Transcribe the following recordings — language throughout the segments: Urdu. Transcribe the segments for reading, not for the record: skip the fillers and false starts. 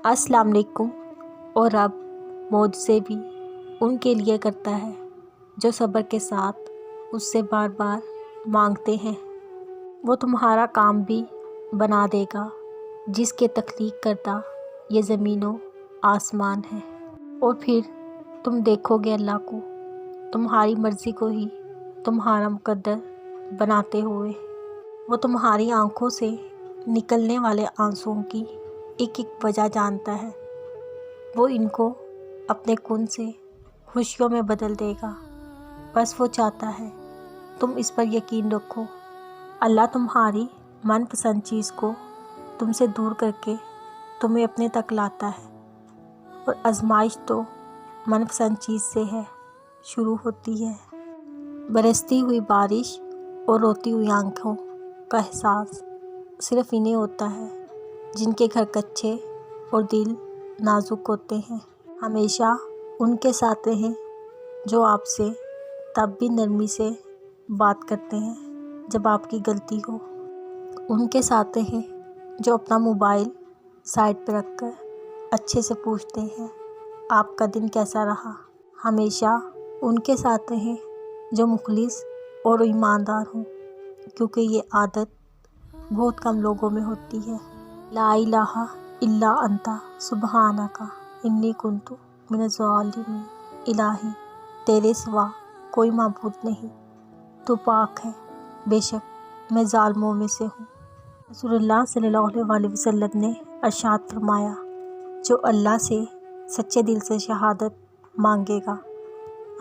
السلام علیکم۔ اور رب معجزے بھی ان کے لیے کرتا ہے جو صبر کے ساتھ اس سے بار بار مانگتے ہیں۔ وہ تمہارا کام بھی بنا دے گا جس کے تخلیق کردہ یہ زمین و آسمان ہے، اور پھر تم دیکھو گے اللہ کو تمہاری مرضی کو ہی تمہارا مقدر بناتے ہوئے۔ وہ تمہاری آنکھوں سے نکلنے والے آنسوؤں کی ایک ایک وجہ جانتا ہے۔ وہ ان کو اپنے کن سے خوشیوں میں بدل دے گا، بس وہ چاہتا ہے تم اس پر یقین رکھو۔ اللہ تمہاری من پسند چیز کو تم سے دور کر کے تمہیں اپنے تک لاتا ہے، اور آزمائش تو من پسند چیز سے ہے شروع ہوتی ہے۔ برستی ہوئی بارش اور روتی ہوئی آنکھوں کا احساس صرف انہیں ہوتا ہے جن کے گھر کچے اور دل نازک ہوتے ہیں۔ ہمیشہ ان کے ساتھ رہیں جو آپ سے تب بھی نرمی سے بات کرتے ہیں جب آپ کی غلطی ہو۔ ان کے ساتھ رہیں جو اپنا موبائل سائڈ پہ رکھ کر اچھے سے پوچھتے ہیں آپ کا دن کیسا رہا۔ ہمیشہ ان کے ساتھ رہیں جو مخلص اور ایماندار ہوں، کیونکہ یہ عادت بہت کم لوگوں میں ہوتی ہے۔ لا الہ الا انت سبحانک انی کنت من الظالمین۔ الہی تیرے سوا کوئی معبود نہیں، تو پاک ہے، بے شک میں ظالموں میں سے ہوں۔ رسول اللہ صلی اللہ علیہ وسلم نے ارشاد فرمایا، جو اللہ سے سچے دل سے شہادت مانگے گا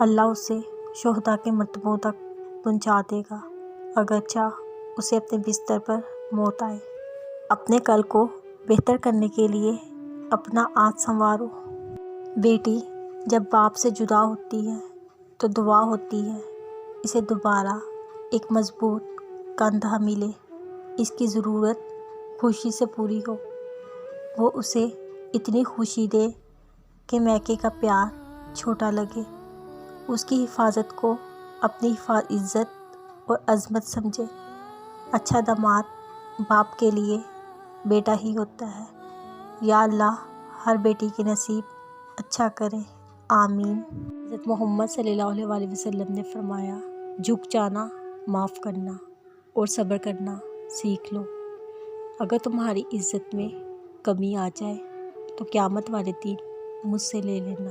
اللہ اسے شہداء کے مرتبوں تک پہنچا دے گا، اگرچہ اسے اپنے بستر پر موت آئے۔ اپنے کل کو بہتر کرنے کے لیے اپنا آج سنوارو۔ بیٹی جب باپ سے جدا ہوتی ہے تو دعا ہوتی ہے اسے دوبارہ ایک مضبوط کندھا ملے، اس کی ضرورت خوشی سے پوری ہو، وہ اسے اتنی خوشی دے کہ میکے کا پیار چھوٹا لگے، اس کی حفاظت کو اپنی عزت اور عظمت سمجھے۔ اچھا داماد باپ کے لیے بیٹا ہی ہوتا ہے۔ یا اللہ ہر بیٹی کے نصیب اچھا کرے، آمین۔ حضرت محمد صلی اللہ علیہ وسلم نے فرمایا، جھک جانا، معاف کرنا اور صبر کرنا سیکھ لو۔ اگر تمہاری عزت میں کمی آ جائے تو قیامت والے دن مجھ سے لے لینا۔